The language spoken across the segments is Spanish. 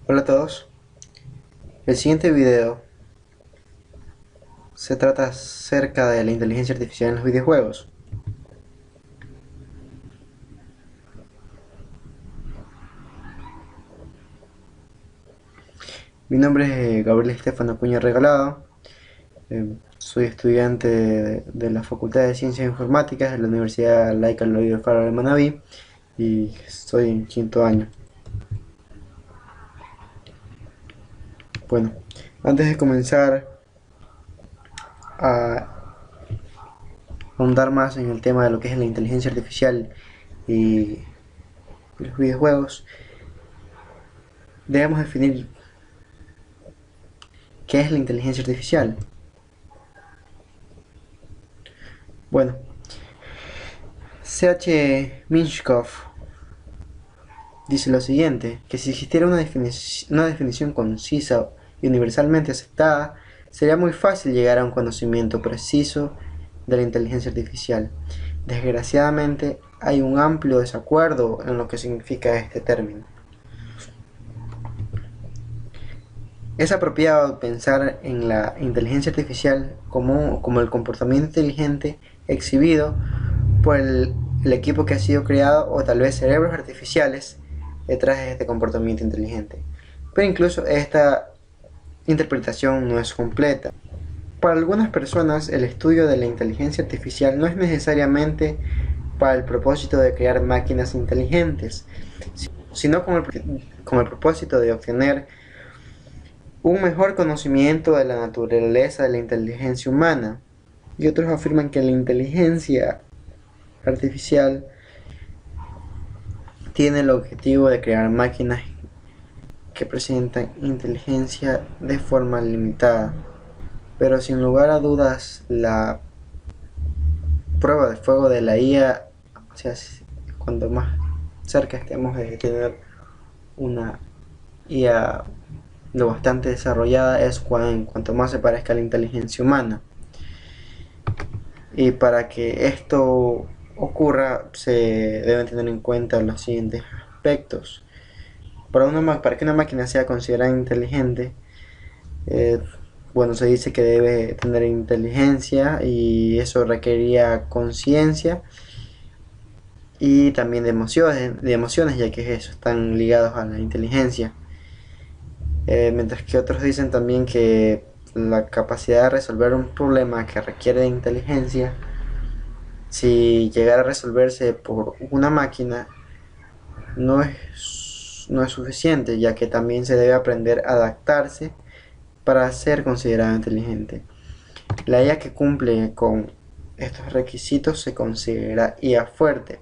Hola a todos. El siguiente video se trata acerca de la inteligencia artificial en los videojuegos. Mi nombre es Gabriel Estefano Acuña Regalado. Soy estudiante de la Facultad de Ciencias Informáticas de la Universidad Laica Loyola Faro de Manabí y estoy en quinto año. Bueno, antes de comenzar a ahondar más en el tema de lo que es la inteligencia artificial y los videojuegos, debemos definir qué es la inteligencia artificial. Bueno, C.H. Minshkov dice lo siguiente, que si existiera una definición concisa y universalmente aceptada, sería muy fácil llegar a un conocimiento preciso de la inteligencia artificial. Desgraciadamente, hay un amplio desacuerdo en lo que significa este término. Es apropiado pensar en la inteligencia artificial como el comportamiento inteligente exhibido por el equipo que ha sido creado, o tal vez cerebros artificiales detrás de este comportamiento inteligente. Pero incluso esta interpretación no es completa. Para algunas personas, el estudio de la inteligencia artificial no es necesariamente para el propósito de crear máquinas inteligentes, sino con el propósito de obtener un mejor conocimiento de la naturaleza de la inteligencia humana. Y otros afirman que la inteligencia artificial tiene el objetivo de crear máquinas que presentan inteligencia de forma limitada. Pero sin lugar a dudas, la prueba de fuego de la IA, o sea, cuando más cerca estemos de tener una IA lo bastante desarrollada, es cuanto más se parezca a la inteligencia humana. Y para que esto ocurra, se deben tener en cuenta los siguientes aspectos. Para que una máquina sea considerada inteligente, eh, bueno, se dice que debe tener inteligencia y eso requeriría conciencia y también de emociones, ya que eso están ligados a la inteligencia. Mientras que otros dicen también que la capacidad de resolver un problema que requiere de inteligencia, si llegara a resolverse por una máquina, no es suficiente, ya que también se debe aprender a adaptarse para ser considerado inteligente. La IA que cumple con estos requisitos se considera IA fuerte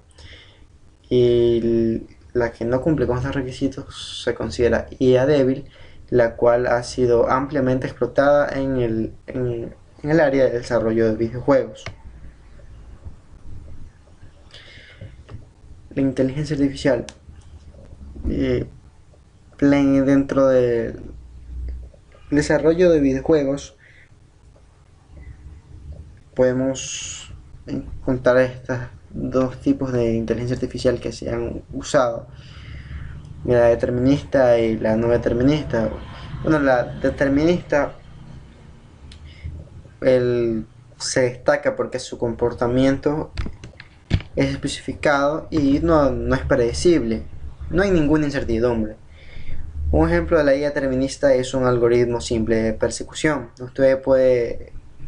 y la que no cumple con estos requisitos se considera IA débil, la cual ha sido ampliamente explotada en el área de desarrollo de videojuegos. La inteligencia artificial, eh, dentro del desarrollo de videojuegos, podemos encontrar estos dos tipos de inteligencia artificial que se han usado, la determinista y la no determinista. Bueno, la determinista se destaca porque su comportamiento es especificado y no es predecible, no hay ninguna incertidumbre. Un ejemplo de la IA determinista es un algoritmo simple de persecución.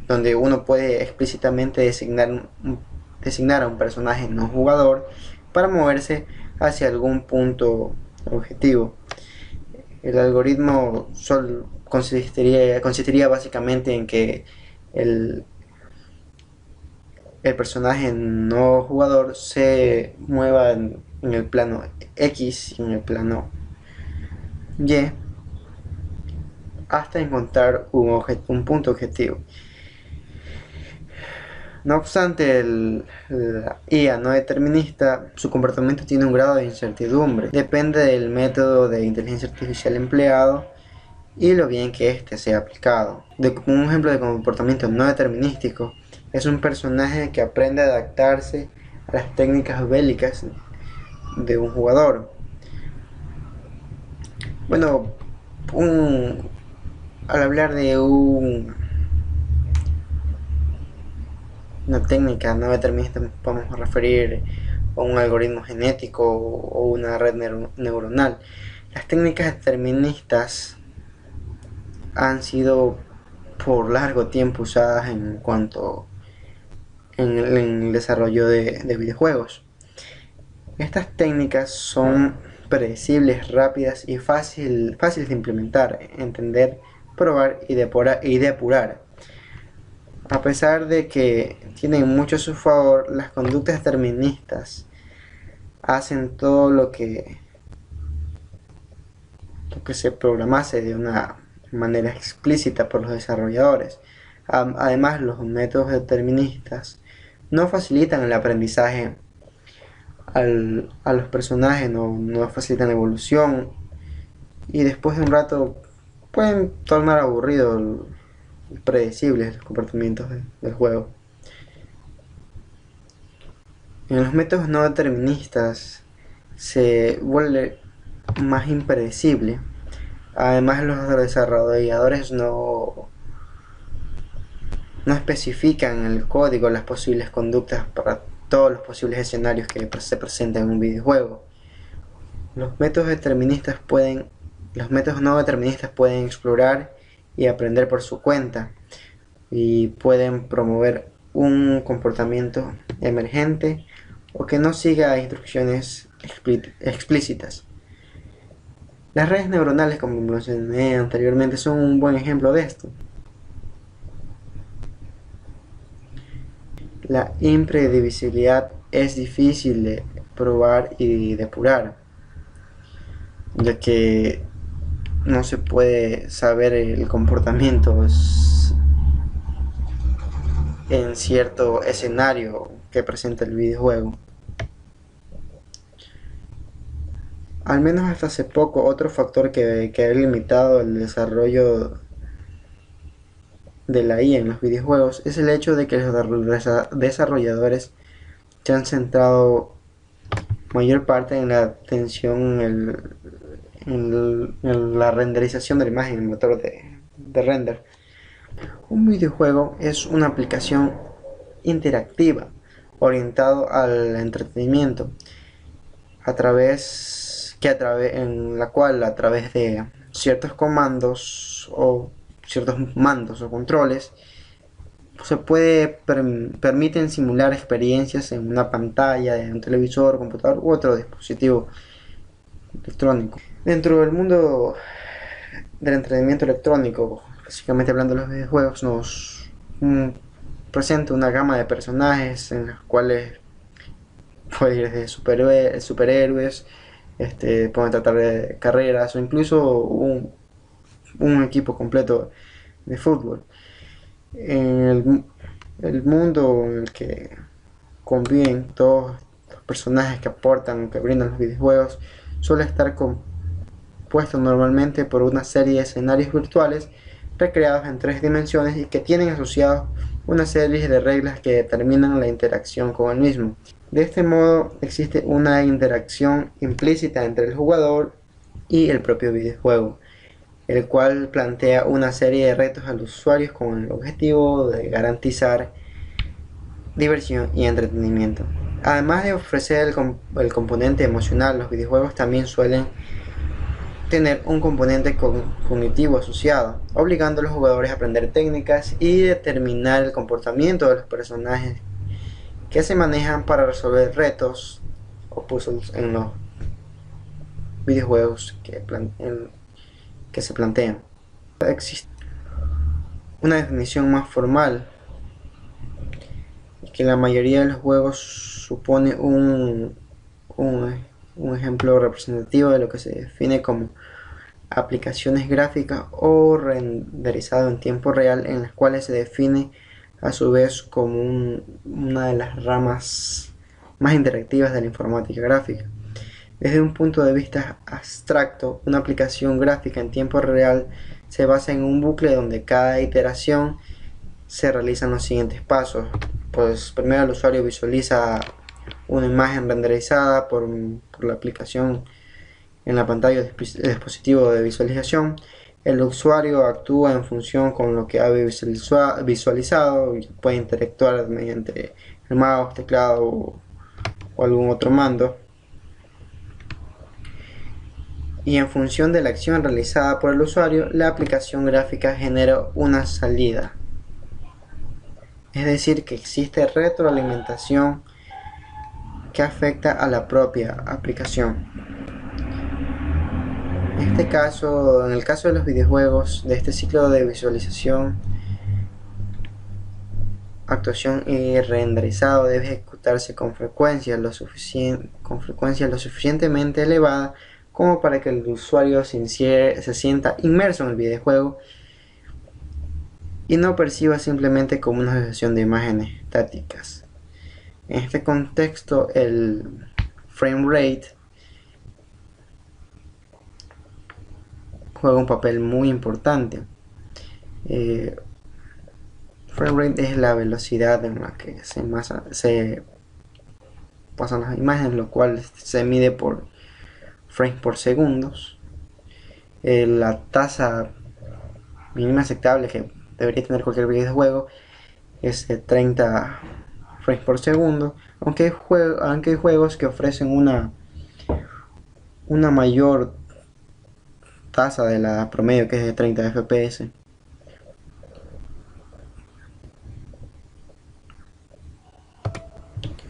Donde uno puede explícitamente designar a un personaje no jugador para moverse hacia algún punto objetivo. El algoritmo consistiría básicamente en que el, el personaje no jugador se mueva en el plano X y en el plano Y hasta encontrar un punto objetivo. No obstante, la IA no determinista, su comportamiento tiene un grado de incertidumbre. Depende del método de inteligencia artificial empleado y lo bien que éste sea aplicado. Un ejemplo de comportamiento no determinístico es un personaje que aprende a adaptarse a las técnicas bélicas de un jugador. Bueno, al hablar de una técnica no determinista, podemos referir a un algoritmo genético o una red neuronal. Las técnicas deterministas han sido por largo tiempo usadas en cuanto en el desarrollo de videojuegos. Estas técnicas son predecibles, rápidas y fáciles de implementar, entender, probar y depurar. A pesar de que tienen mucho a su favor, las conductas deterministas hacen todo lo que se programase de una manera explícita por los desarrolladores. Además, los métodos deterministas no facilitan el aprendizaje a los personajes, no facilitan la evolución, y después de un rato pueden tornar aburridos y predecibles los comportamientos del juego. En los métodos no deterministas se vuelve más impredecible. Además, los desarrolladores no especifican en el código las posibles conductas para todos los posibles escenarios que se presentan en un videojuego. Los métodos no deterministas pueden explorar y aprender por su cuenta, y pueden promover un comportamiento emergente o que no siga instrucciones explícitas. Las redes neuronales, como mencioné anteriormente, son un buen ejemplo de esto. La impredecibilidad es difícil de probar y depurar, ya que no se puede saber el comportamiento en cierto escenario que presenta el videojuego. Al menos hasta hace poco, otro factor que ha limitado el desarrollo de la IA en los videojuegos es el hecho de que los desarrolladores se han centrado mayor parte en la atención en la renderización de la imagen, el motor de render. Un videojuego es una aplicación interactiva orientado al entretenimiento, en la cual a través de ciertos comandos o ciertos mandos o controles se permiten simular experiencias en una pantalla de un televisor, computador u otro dispositivo electrónico. Dentro del mundo del entretenimiento electrónico, básicamente hablando de los videojuegos, nos presenta una gama de personajes en los cuales puede ir desde superhéroes, pueden tratar de carreras o incluso un equipo completo de fútbol. En el mundo en el que conviven todos los personajes que aportan, que brindan los videojuegos, suele estar compuesto normalmente por una serie de escenarios virtuales recreados en 3 dimensiones y que tienen asociados una serie de reglas que determinan la interacción con el mismo. De este modo existe una interacción implícita entre el jugador y el propio videojuego, el cual plantea una serie de retos a los usuarios con el objetivo de garantizar diversión y entretenimiento. Además de ofrecer el componente emocional, los videojuegos también suelen tener un componente cognitivo asociado, obligando a los jugadores a aprender técnicas y determinar el comportamiento de los personajes que se manejan para resolver retos o puzzles en los videojuegos que se plantean. Existe una definición más formal, que la mayoría de los juegos supone un ejemplo representativo de lo que se define como aplicaciones gráficas o renderizado en tiempo real, en las cuales se define a su vez como una de las ramas más interactivas de la informática gráfica. Desde un punto de vista abstracto, una aplicación gráfica en tiempo real se basa en un bucle donde cada iteración se realizan los siguientes pasos. Pues primero el usuario visualiza una imagen renderizada por la aplicación en la pantalla del dispositivo de visualización. El usuario actúa en función con lo que ha visualizado y puede interactuar mediante el mouse, teclado o algún otro mando. Y en función de la acción realizada por el usuario, la aplicación gráfica genera una salida. Es decir, que existe retroalimentación que afecta a la propia aplicación. En el caso de los videojuegos, de este ciclo de visualización, actuación y renderizado debe ejecutarse con frecuencia lo suficientemente elevada como para que el usuario se sienta inmerso en el videojuego y no perciba simplemente como una sucesión de imágenes estáticas. En este contexto, el frame rate juega un papel muy importante. Frame rate es la velocidad en la que se pasan las imágenes, lo cual se mide por frames por segundos. La tasa mínima aceptable que debería tener cualquier videojuego es de 30 frames por segundo, aunque hay juegos que ofrecen una mayor tasa de la promedio, que es de 30 fps.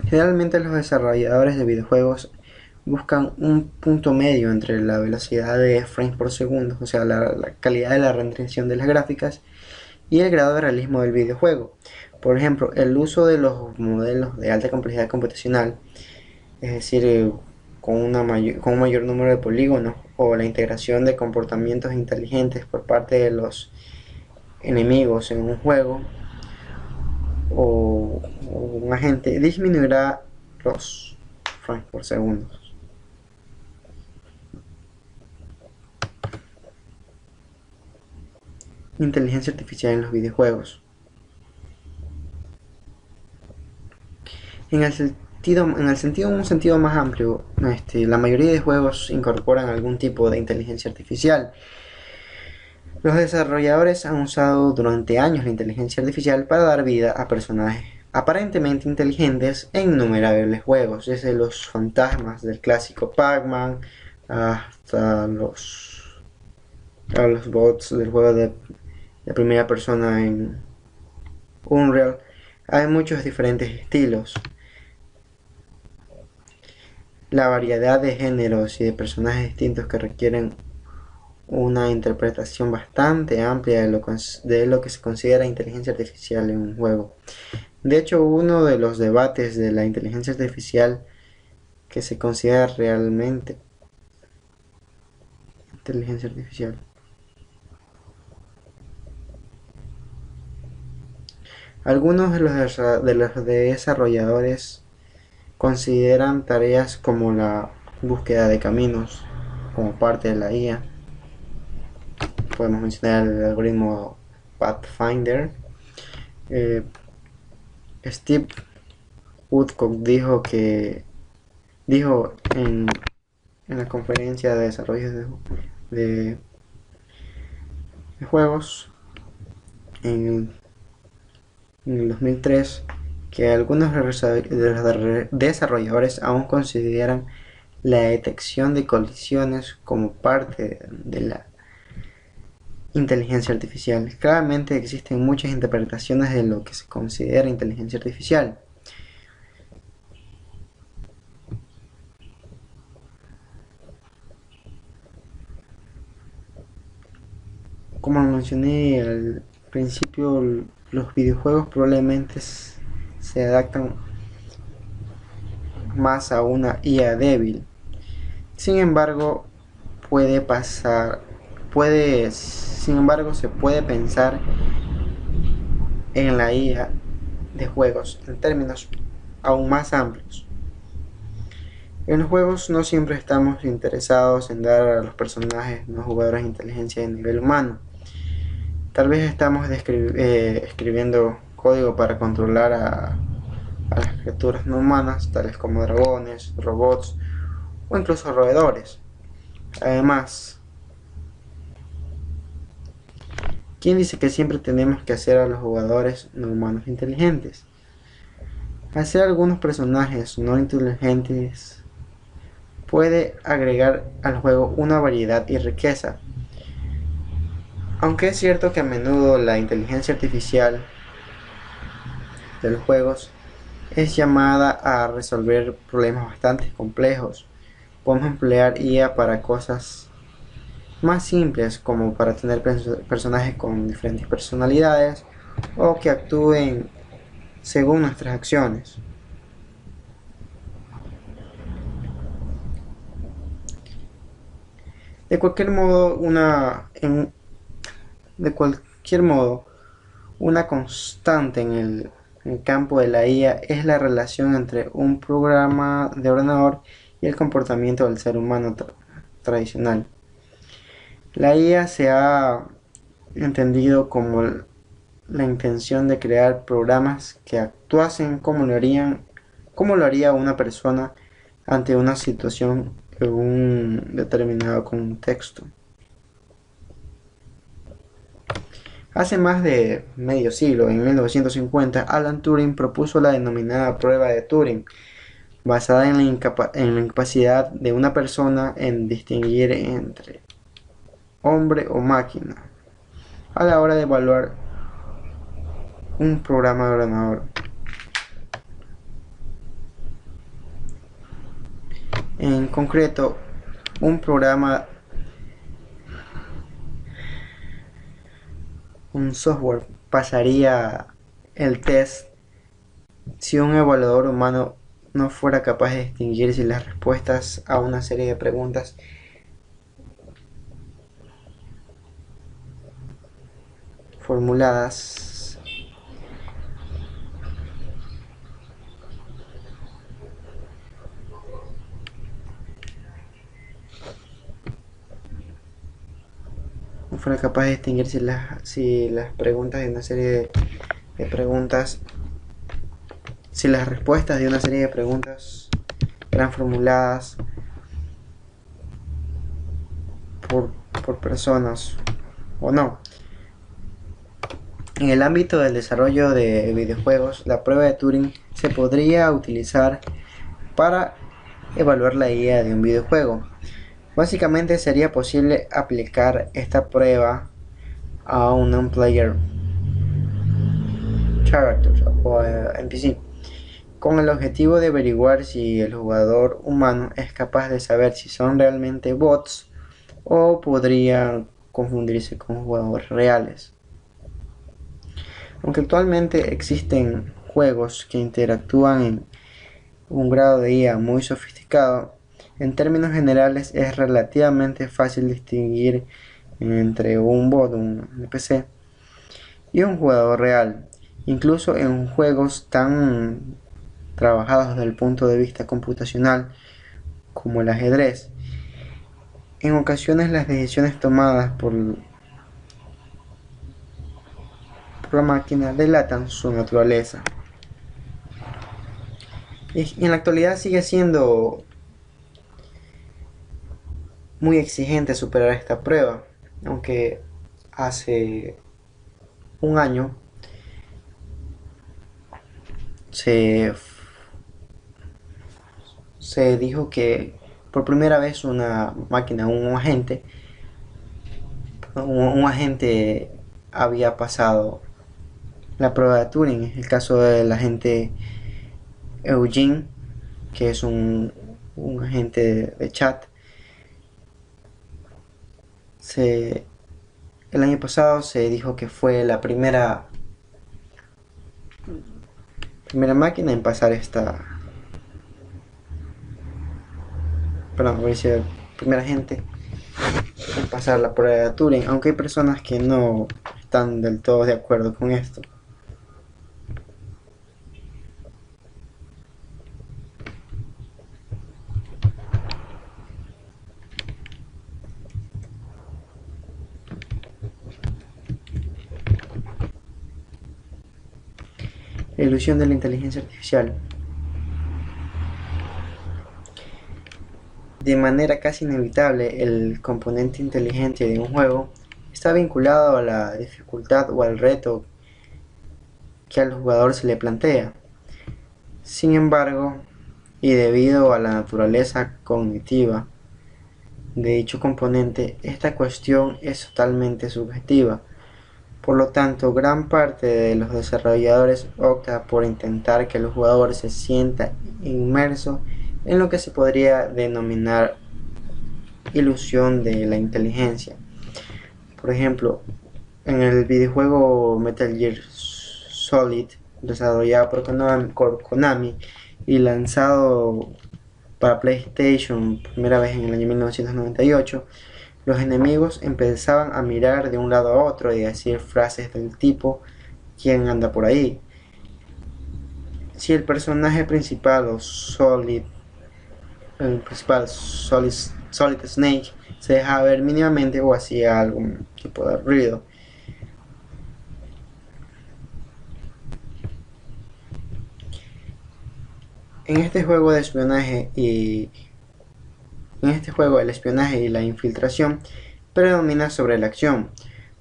Generalmente los desarrolladores de videojuegos buscan un punto medio entre la velocidad de frames por segundo, o sea, la calidad de la renderización de las gráficas, y el grado de realismo del videojuego. Por ejemplo, el uso de los modelos de alta complejidad computacional, es decir, con un mayor número de polígonos, o la integración de comportamientos inteligentes por parte de los enemigos en un juego o un agente, disminuirá los frames por segundo. Inteligencia artificial en los videojuegos. En un sentido más amplio, la mayoría de juegos incorporan algún tipo de inteligencia artificial. Los desarrolladores han usado durante años la inteligencia artificial para dar vida a personajes aparentemente inteligentes en innumerables juegos, desde los fantasmas del clásico Pac-Man hasta los bots del juego de primera persona en Unreal. Hay muchos diferentes estilos. La variedad de géneros y de personajes distintos que requieren una interpretación bastante amplia de lo que se considera inteligencia artificial en un juego. De hecho, uno de los debates de la inteligencia artificial que se considera realmente inteligencia artificial. Algunos de los desarrolladores consideran tareas como la búsqueda de caminos como parte de la IA. Podemos mencionar el algoritmo Pathfinder. Steve Woodcock dijo en la conferencia de desarrollo de juegos en el 2003 que algunos desarrolladores aún consideran la detección de colisiones como parte de la inteligencia artificial. Claramente existen muchas interpretaciones de lo que se considera inteligencia artificial. Como mencioné al principio, los videojuegos probablemente se adaptan más a una IA débil. Sin embargo, se puede pensar en la IA de juegos en términos aún más amplios. En los juegos no siempre estamos interesados en dar a los personajes no jugadores inteligencia de nivel humano. Tal vez estamos escribiendo código para controlar a las criaturas no humanas, tales como dragones, robots o incluso roedores. Además, ¿Quién dice que siempre tenemos que hacer a los jugadores no humanos inteligentes? Hacer algunos personajes no inteligentes puede agregar al juego una variedad y riqueza. Aunque es cierto que a menudo la inteligencia artificial de los juegos es llamada a resolver problemas bastante complejos, podemos emplear IA para cosas más simples, como para tener personajes con diferentes personalidades o que actúen según nuestras acciones. De cualquier modo, una constante en el campo de la IA es la relación entre un programa de ordenador y el comportamiento del ser humano tradicional. La IA se ha entendido como la intención de crear programas que actuasen como lo haría una persona ante una situación en un determinado contexto. Hace más de medio siglo, en 1950, Alan Turing propuso la denominada prueba de Turing, basada en la incapacidad de una persona en distinguir entre hombre o máquina a la hora de evaluar un programa de ordenador. En concreto, un software pasaría el test si un evaluador humano no fuera capaz de distinguir si las respuestas a una serie de preguntas formuladas no fuera capaz de distinguir si las preguntas de una serie de preguntas, si las respuestas de una serie de preguntas eran formuladas por personas o no. En el ámbito del desarrollo de videojuegos, la prueba de Turing se podría utilizar para evaluar la idea de un videojuego. Básicamente sería posible aplicar esta prueba a un non-player character o NPC con el objetivo de averiguar si el jugador humano es capaz de saber si son realmente bots o podrían confundirse con jugadores reales. Aunque actualmente existen juegos que interactúan en un grado de IA muy sofisticado, en términos generales es relativamente fácil distinguir entre un bot, un NPC, y un jugador real, incluso en juegos tan trabajados desde el punto de vista computacional como el ajedrez. En ocasiones las decisiones tomadas por la máquina delatan su naturaleza. Y en la actualidad sigue siendo muy exigente superar esta prueba, aunque hace un año se dijo que por primera vez una máquina, un agente había pasado la prueba de Turing. Es el caso del agente Eugene, que es un agente de chat. El año pasado se dijo que fue la primera máquina en pasar primera gente en pasar la prueba de Turing, aunque hay personas que no están del todo de acuerdo con esto. La ilusión de la inteligencia artificial. De manera casi inevitable, el componente inteligente de un juego está vinculado a la dificultad o al reto que al jugador se le plantea. Sin embargo, y debido a la naturaleza cognitiva de dicho componente, esta cuestión es totalmente subjetiva. Por lo tanto, gran parte de los desarrolladores opta por intentar que el jugador se sienta inmerso en lo que se podría denominar ilusión de la inteligencia. Por ejemplo, en el videojuego Metal Gear Solid, desarrollado por Konami y lanzado para PlayStation por primera vez en el año 1998, los enemigos empezaban a mirar de un lado a otro y decir frases del tipo ¿quién anda por ahí? Si el personaje principal o Solid Snake se dejaba ver mínimamente o hacía algún tipo de ruido. En este juego el espionaje y la infiltración predomina sobre la acción,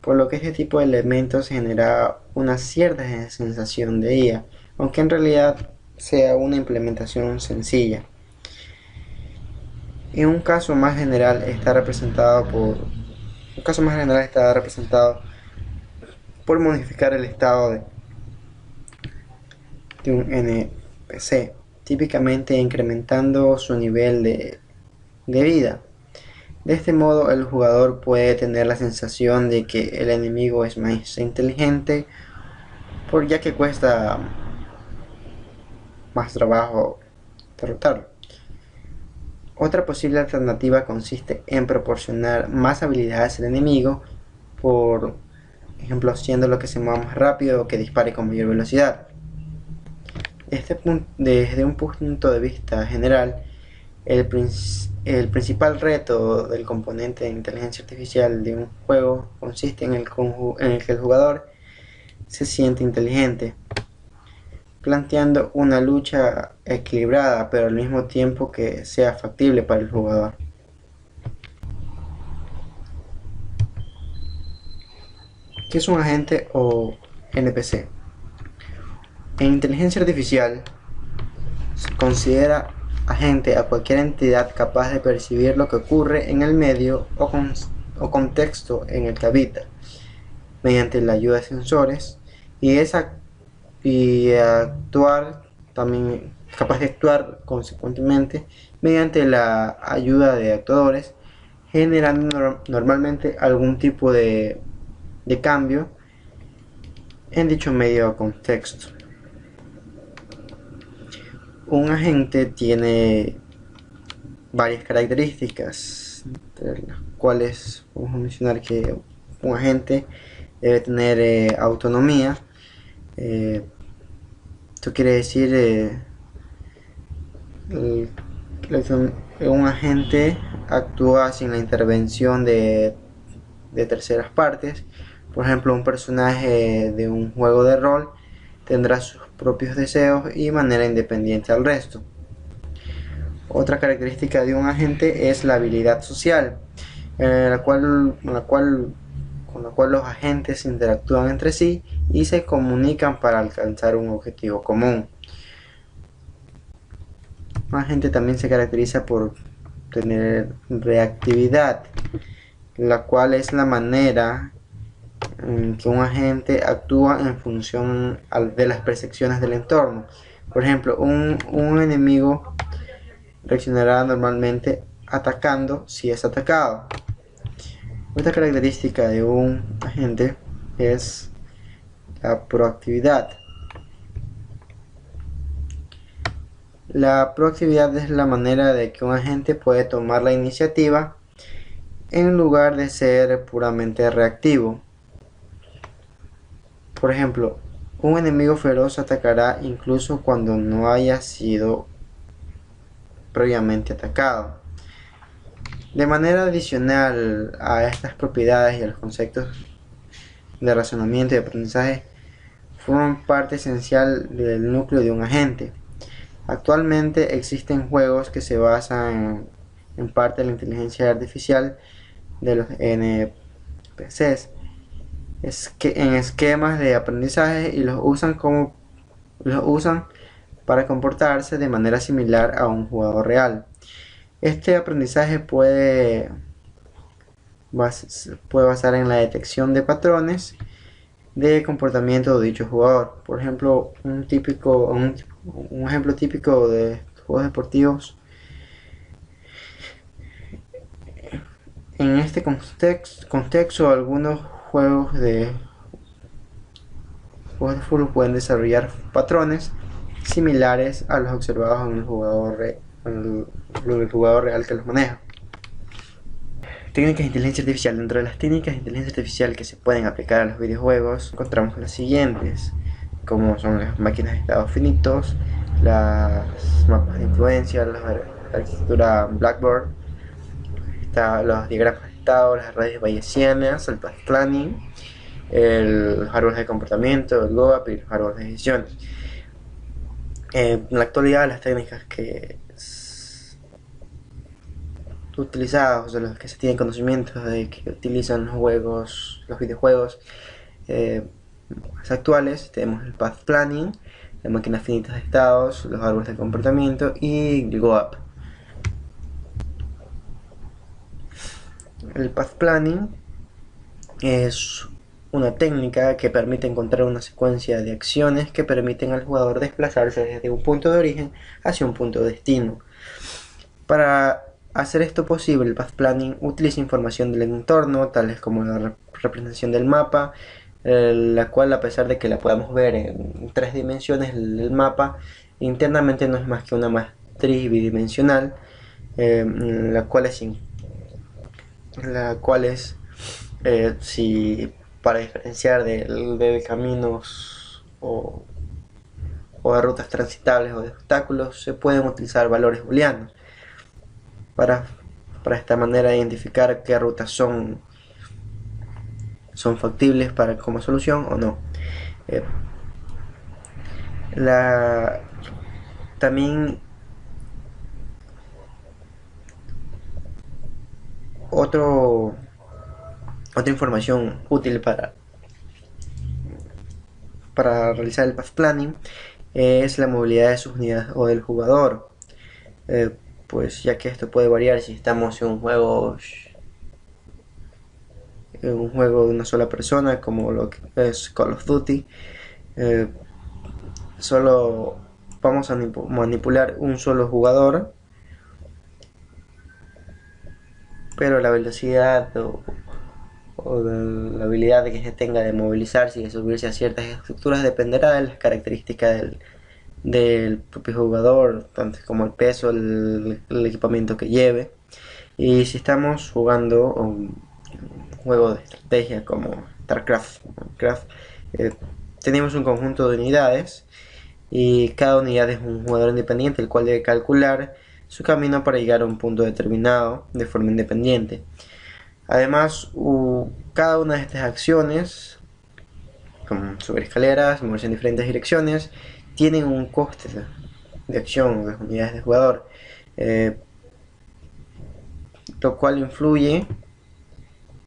por lo que este tipo de elementos genera una cierta sensación de IA, aunque en realidad sea una implementación sencilla. En un caso más general está representado por modificar el estado de un NPC, típicamente incrementando su nivel de vida. De este modo el jugador puede tener la sensación de que el enemigo es más inteligente, ya que cuesta más trabajo derrotarlo. Otra posible alternativa consiste en proporcionar más habilidades al enemigo, por ejemplo haciendo lo que se mueva más rápido o que dispare con mayor velocidad. Desde un punto de vista general, el principal reto del componente de inteligencia artificial de un juego consiste en el que el jugador se siente inteligente, planteando una lucha equilibrada pero al mismo tiempo que sea factible para el jugador. ¿Qué es un agente o NPC? En inteligencia artificial se considera agente a cualquier entidad capaz de percibir lo que ocurre en el medio o contexto en el que habita, mediante la ayuda de sensores, y actuar también capaz de actuar consecuentemente mediante la ayuda de actores, generando normalmente algún tipo de cambio en dicho medio o contexto. Un agente tiene varias características, entre las cuales vamos a mencionar que un agente debe tener autonomía. Esto quiere decir un agente actúa sin la intervención de terceras partes. Por ejemplo, un personaje de un juego de rol tendrá sus propios deseos y manera independiente al resto. Otra característica de un agente es la habilidad social, con la cual los agentes interactúan entre sí y se comunican para alcanzar un objetivo común. Un agente también se caracteriza por tener reactividad, la cual es la manera en que un agente actúa en función de las percepciones del entorno. Por ejemplo, un enemigo reaccionará normalmente atacando si es atacado. Otra característica de un agente es la proactividad. La proactividad es la manera de que un agente puede tomar la iniciativa en lugar de ser puramente reactivo. Por ejemplo, un enemigo feroz atacará incluso cuando no haya sido previamente atacado. De manera adicional a estas propiedades y a los conceptos de razonamiento y aprendizaje, forman parte esencial del núcleo de un agente. Actualmente existen juegos que se basan en parte de la inteligencia artificial de los PCs en esquemas de aprendizaje y los usan para comportarse de manera similar a un jugador real. Este aprendizaje puede basar en la detección de patrones de comportamiento de dicho jugador. Por ejemplo, un ejemplo típico de juegos deportivos. En este contexto, algunos juegos de fútbol pueden desarrollar patrones similares a los observados en el jugador real que los maneja. Técnicas de inteligencia artificial. Dentro de las técnicas de inteligencia artificial que se pueden aplicar a los videojuegos, encontramos las siguientes, como son las máquinas de estados finitos, las mapas de influencia, la arquitectura Blackboard, los diagramas de estado, las redes bayesianas, el path planning, los árboles de comportamiento, el GOAP y los árboles de decisiones. En la actualidad, las técnicas que utilizados, de los que se tienen conocimiento de que utilizan los videojuegos más actuales, tenemos el path planning, las máquinas finitas de estados, los árboles de comportamiento y el GOAP. El path planning es una técnica que permite encontrar una secuencia de acciones que permiten al jugador desplazarse desde un punto de origen hacia un punto de destino. Para hacer esto posible, el path planning utiliza información del entorno, tales como la representación del mapa, la cual, a pesar de que la podamos ver en 3 dimensiones, el mapa internamente no es más que una matriz bidimensional, la cual es si para diferenciar de caminos o de rutas transitables o de obstáculos, se pueden utilizar valores booleanos para esta manera identificar qué rutas son factibles como solución o no. También otra información útil para realizar el path planning es la movilidad de sus unidades o del jugador, pues ya que esto puede variar si estamos en un juego de una sola persona, como lo que es Call of Duty. Solo vamos a manipular un solo jugador, pero la velocidad o de la habilidad que se tenga de movilizarse y de subirse a ciertas estructuras dependerá de las características del propio jugador, tanto como el peso, el equipamiento que lleve. Y si estamos jugando un juego de estrategia como StarCraft, tenemos un conjunto de unidades y cada unidad es un jugador independiente, el cual debe calcular su camino para llegar a un punto determinado de forma independiente. Además, cada una de estas acciones, como subir escaleras, moverse en diferentes direcciones, tienen un coste de acción de las unidades de jugador, lo cual influye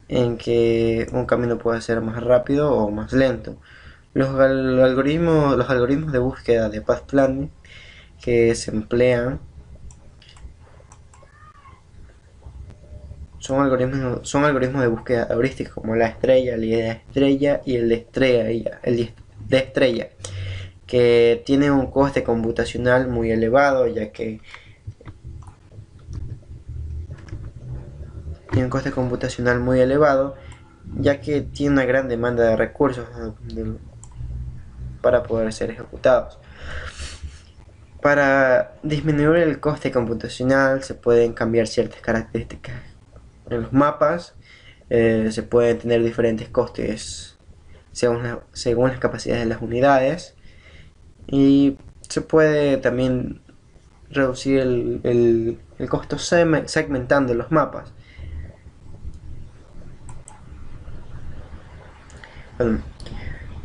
en que un camino pueda ser más rápido o más lento. Los algoritmos de búsqueda de path planning que se emplean son algoritmos de búsqueda heurísticos como la estrella, el de estrella y el de estrella, que tiene un coste computacional muy elevado, ya que tiene una gran demanda de recursos para poder ser ejecutados. Para disminuir el coste computacional se pueden cambiar ciertas características en los mapas. Se pueden tener diferentes costes según las capacidades de las unidades, y se puede también reducir el costo segmentando los mapas.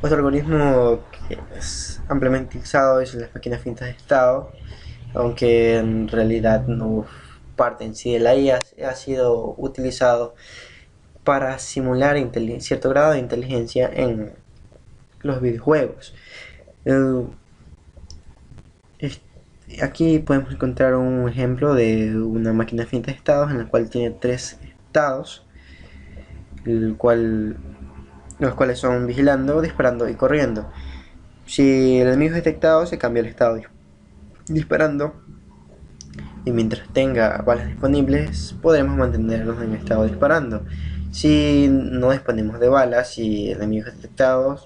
Otro algoritmo que es ampliamente utilizado es las máquinas finitas de estado, aunque en realidad no parte en sí de la IA, ha sido utilizado para simular cierto grado de inteligencia en los videojuegos. Aquí podemos encontrar un ejemplo de una máquina finita de estados en la cual tiene 3 estados, los cuales son vigilando, disparando y corriendo. Si el enemigo es detectado, se cambia el estado disparando, y mientras tenga balas disponibles podremos mantenernos en estado disparando. Si no disponemos de balas y el enemigo es detectado,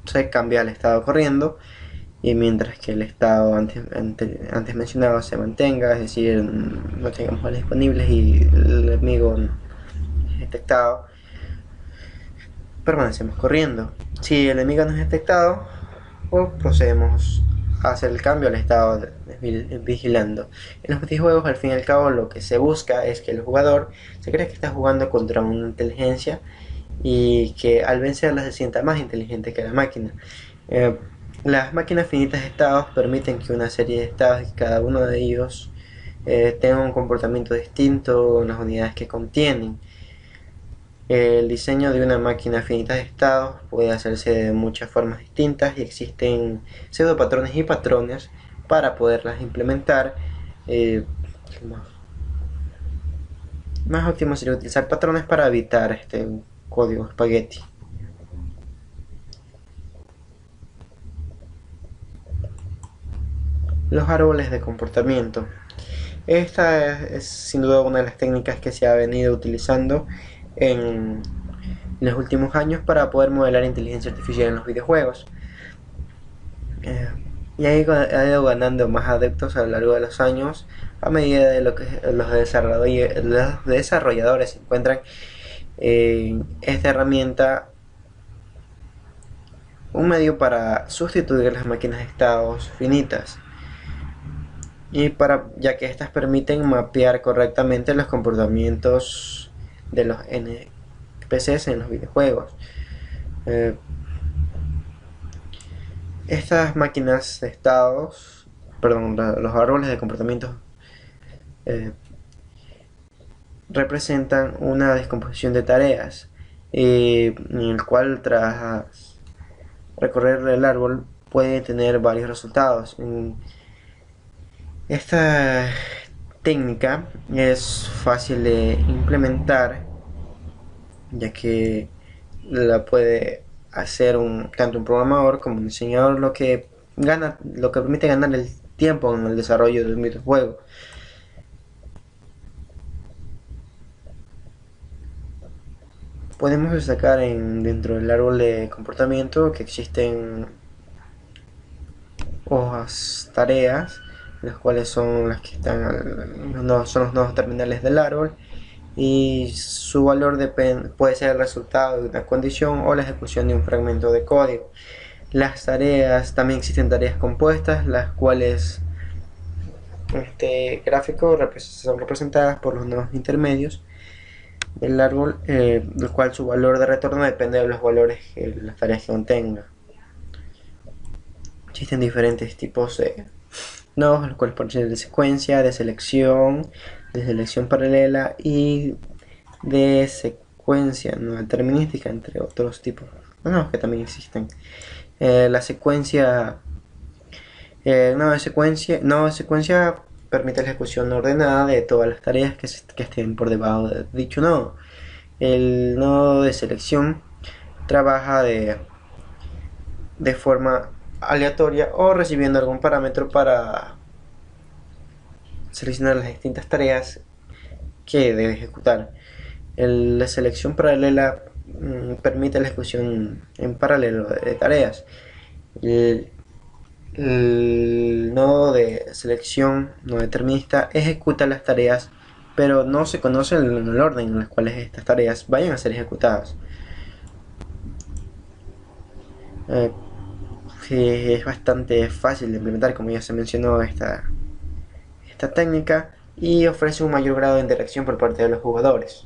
se cambia al estado corriendo, y mientras que el estado antes mencionado se mantenga, es decir, no tengamos balas disponibles y el enemigo es detectado, permanecemos corriendo. Si el enemigo no es detectado, pues procedemos a hacer el cambio al estado vigilando. En los videojuegos, al fin y al cabo, lo que se busca es que el jugador se cree que está jugando contra una inteligencia y que al vencerla se sienta más inteligente que la máquina. Las máquinas finitas de estados permiten que una serie de estados y cada uno de ellos tenga un comportamiento distinto en las unidades que contienen. El diseño de una máquina finita de estados puede hacerse de muchas formas distintas y existen pseudo patrones y patrones para poderlas implementar. Más óptimo sería utilizar patrones para evitar este código espagueti. Los árboles de comportamiento. Esta es sin duda una de las técnicas que se ha venido utilizando en los últimos años para poder modelar inteligencia artificial en los videojuegos. Y ha ido ganando más adeptos a lo largo de los años a medida de lo que los desarrolladores se encuentran en esta herramienta un medio para sustituir las máquinas de estados finitas, y ya que estas permiten mapear correctamente los comportamientos de los NPCs en los videojuegos. Estas máquinas de estados, los árboles de comportamientos representan una descomposición de tareas, en el cual tras recorrer el árbol puede tener varios resultados. Esta técnica es fácil de implementar, ya que la puede hacer tanto un programador como un diseñador, lo que permite ganar el tiempo en el desarrollo del videojuego. Podemos destacar dentro del árbol de comportamiento que existen hojas tareas, las cuales son las que son los nodos terminales del árbol, y su valor puede ser el resultado de una condición o la ejecución de un fragmento de código. Las tareas, también existen tareas compuestas, las cuales este gráfico son representadas por los nodos intermedios del árbol, el cual su valor de retorno depende de los valores que las tareas que contenga. Existen diferentes tipos de nodos, los cuales pueden ser de secuencia, de selección paralela y de secuencia no determinística, entre otros tipos de nodos que también existen. La secuencia nodo de secuencia permite la ejecución ordenada de todas las tareas que estén por debajo de dicho nodo. El nodo de selección trabaja de forma aleatoria o recibiendo algún parámetro para seleccionar las distintas tareas que debe ejecutar. La selección paralela permite la ejecución en paralelo de tareas. El nodo de selección no determinista ejecuta las tareas, pero no se conoce el orden en el cual estas tareas vayan a ser ejecutadas. Es bastante fácil de implementar, como ya se mencionó, esta técnica, y ofrece un mayor grado de interacción por parte de los jugadores.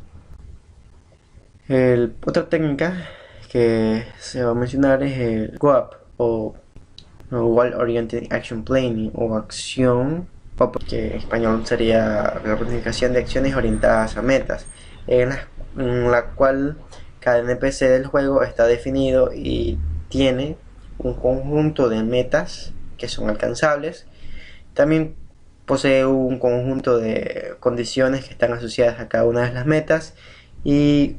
Otra técnica que se va a mencionar es el WOAP, o Goal Oriented Action Planning, o acción, que en español sería la planificación de acciones orientadas a metas, en las en la cual cada NPC del juego está definido y tiene un conjunto de metas que son alcanzables. También posee un conjunto de condiciones que están asociadas a cada una de las metas y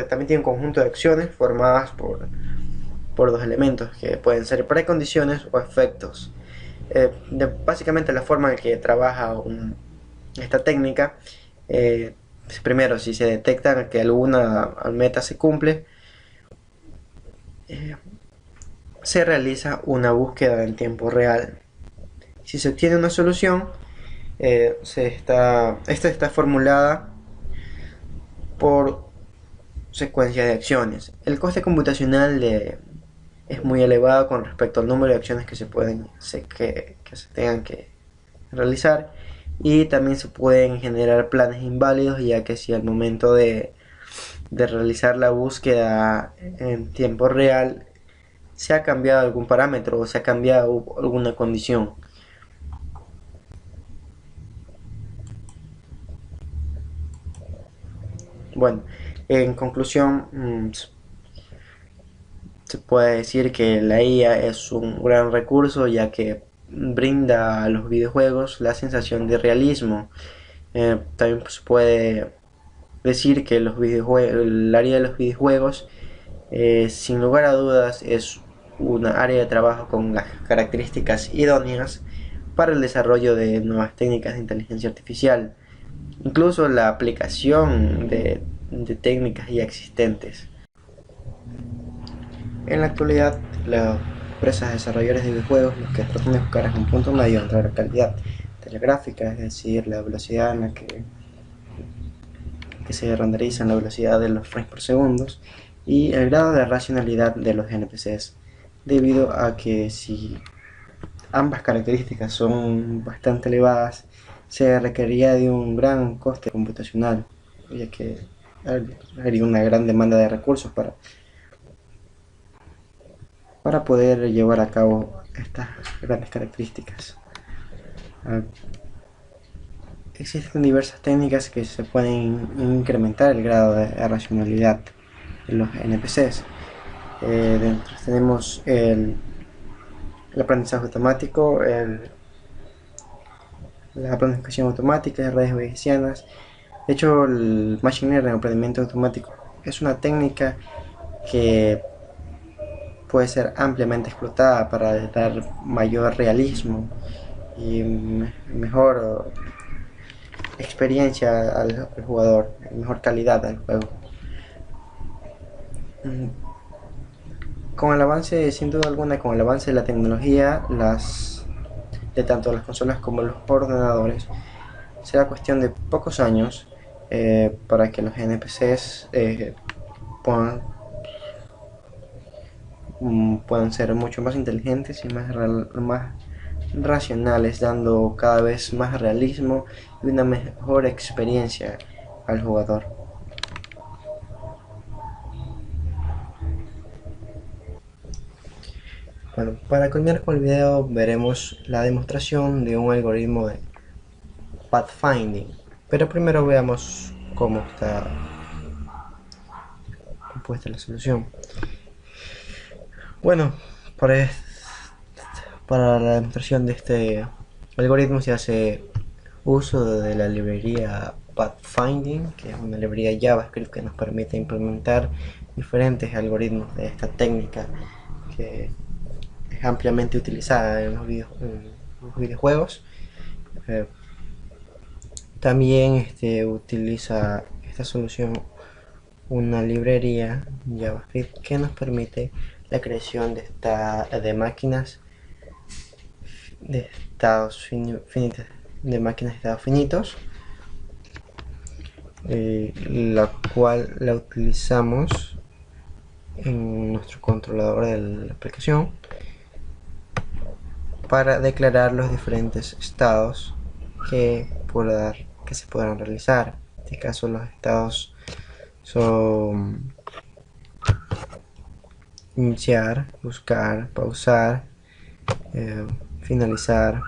también tiene un conjunto de acciones formadas por dos elementos que pueden ser precondiciones o efectos. Básicamente la forma en que trabaja esta técnica, primero si se detecta que alguna meta se cumple, eh, se realiza una búsqueda en tiempo real. Si se obtiene una solución, esta está formulada por secuencia de acciones. El coste computacional es muy elevado con respecto al número de acciones que que se tengan que realizar, y también se pueden generar planes inválidos, ya que si al momento de realizar la búsqueda en tiempo real se ha cambiado algún parámetro o se ha cambiado alguna condición. Bueno, en conclusión, se puede decir que la IA es un gran recurso, ya que brinda a los videojuegos la sensación de realismo. También se puede decir que el área de los videojuegos, sin lugar a dudas, es una área de trabajo con las características idóneas para el desarrollo de nuevas técnicas de inteligencia artificial, incluso la aplicación de técnicas ya existentes. En la actualidad, las empresas desarrolladores de videojuegos lo que tratan de buscar es un punto medio entre la calidad de la gráfica, es decir, la velocidad en la que se renderizan, la velocidad de los frames por segundo, y el grado de racionalidad de los NPCs, debido a que si ambas características son bastante elevadas, se requeriría de un gran coste computacional, ya que habría una gran demanda de recursos para poder llevar a cabo estas grandes características. Uh, Existen diversas técnicas que se pueden incrementar el grado de racionalidad de los NPCs. Dentro tenemos el aprendizaje automático, la planificación automática de redes bayesianas. De hecho, el Machine Learning, el aprendimiento automático, es una técnica que puede ser ampliamente explotada para dar mayor realismo y mejor experiencia al jugador, mejor calidad al juego. Con el avance, sin duda alguna, con el avance de la tecnología, de tanto las consolas como los ordenadores, será cuestión de pocos años para que los NPCs puedan ser mucho más inteligentes y más racionales, dando cada vez más realismo y una mejor experiencia al jugador. Bueno, para culminar con el video veremos la demostración de un algoritmo de pathfinding, pero primero veamos cómo está compuesta la solución. Bueno, para la demostración de este algoritmo se hace uso de la librería Pathfinding, que es una librería JavaScript que nos permite implementar diferentes algoritmos de esta técnica que es ampliamente utilizada en los videojuegos. También utiliza esta solución una librería JavaScript que nos permite la creación de máquinas de estados finitos, de máquinas de estados finitos, la cual la utilizamos en nuestro controlador de la aplicación para declarar los diferentes estados que se podrán realizar. En este caso los estados son iniciar, buscar, pausar, finalizar,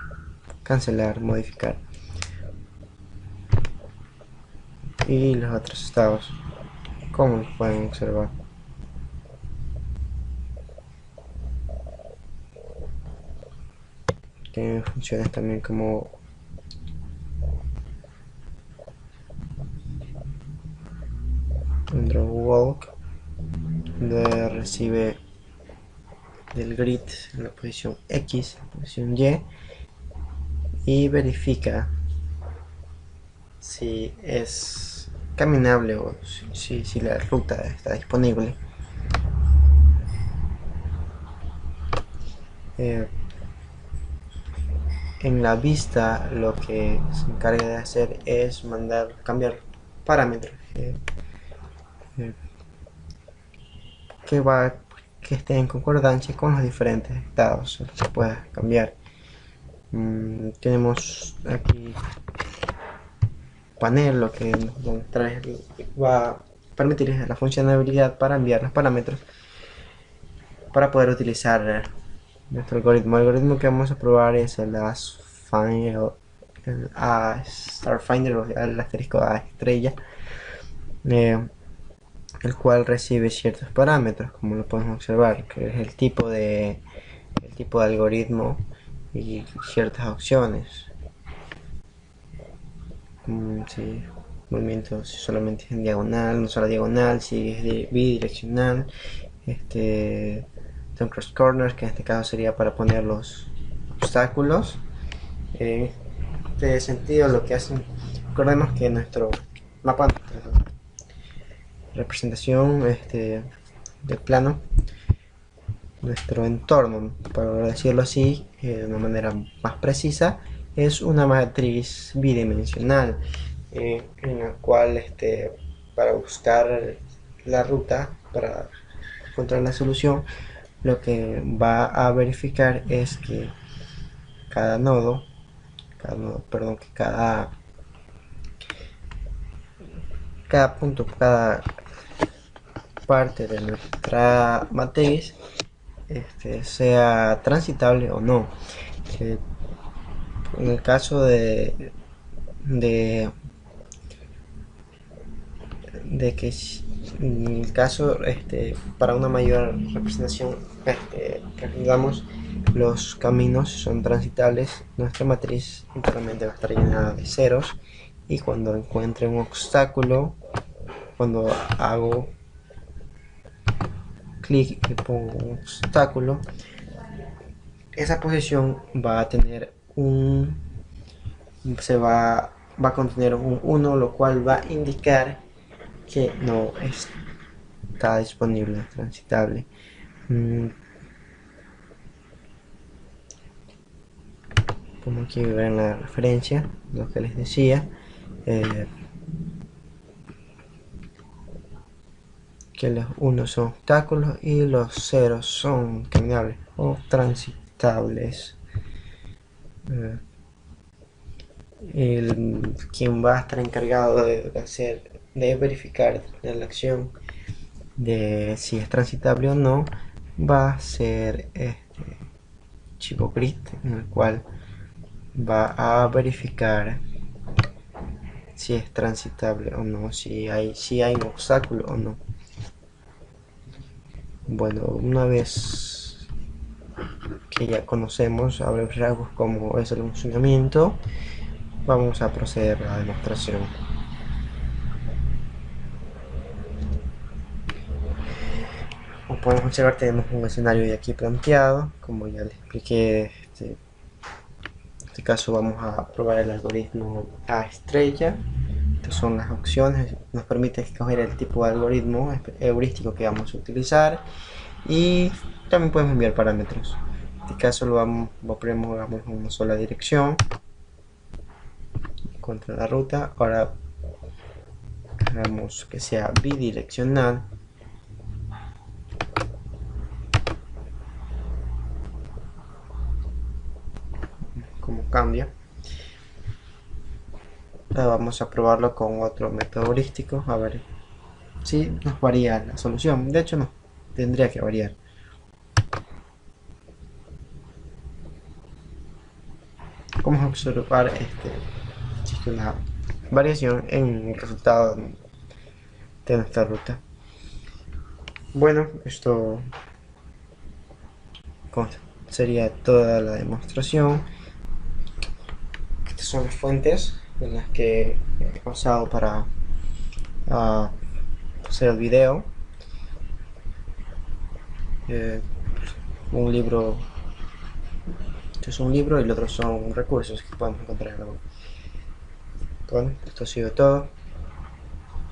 cancelar, modificar, y los otros estados como pueden observar. Tiene funciones también como un draw walk, donde recibe del grid en la posición X, en la posición Y verifica si es caminable o si la ruta está disponible. En la vista lo que se encarga de hacer es cambiar parámetros que estén en concordancia con los diferentes estados en los que pueda cambiar. Tenemos aquí panel, lo que va a permitir la funcionalidad para enviar los parámetros para poder utilizar nuestro algoritmo. El algoritmo que vamos a probar es el Starfinder, o el asterisco A estrella, el cual recibe ciertos parámetros, como lo podemos observar, que es el tipo de algoritmo y ciertas opciones. Si movimientos solamente en diagonal, no solo diagonal, si es bidireccional, turn cross corners, que en este caso sería para poner los obstáculos. En este sentido, lo que hacen, recordemos que nuestro mapa, representación del plano, nuestro entorno, para decirlo así, de una manera más precisa, es una matriz bidimensional, en la cual para buscar la ruta, para encontrar la solución, lo que va a verificar es que cada nodo, perdón, que cada punto, cada parte de nuestra matriz sea transitable o no. En el caso de que en el caso para una mayor representación, digamos, los caminos son transitables, nuestra matriz internamente va a estar llena de ceros, y cuando encuentre un obstáculo, cuando hago clic y pongo un obstáculo, esa posición va a tener va a contener un 1, lo cual va a indicar que no está disponible, transitable. Como aquí ven la referencia, lo que les decía, que los 1 son obstáculos y los 0 son caminables o transitables. Quien va a estar encargado de verificar la acción de si es transitable o no, va a ser Chivo Grid, en el cual va a verificar si es transitable o no, si hay un obstáculo o no. Bueno, una vez que ya conocemos a breves rasgos cómo es el funcionamiento, vamos a proceder a la demostración. Como podemos observar, tenemos un escenario de aquí planteado. Como ya les expliqué, en este caso vamos a probar el algoritmo A estrella. Estas son las opciones, nos permite escoger el tipo de algoritmo heurístico que vamos a utilizar, y también podemos enviar parámetros. En este caso lo ponemos en una sola dirección contra la ruta. Ahora hagamos que sea bidireccional. Como cambia. Ahora vamos a probarlo con otro método heurístico, a ver si nos varía la solución. De hecho no, tendría que variar. Vamos a observar existe una variación en el resultado de nuestra ruta. Bueno, esto sería toda la demostración. Estas son las fuentes en las que he usado para ah, hacer el video. Eh, un libro, este es un libro y el otro son recursos que podemos encontrar en la web. Bueno, esto ha sido todo.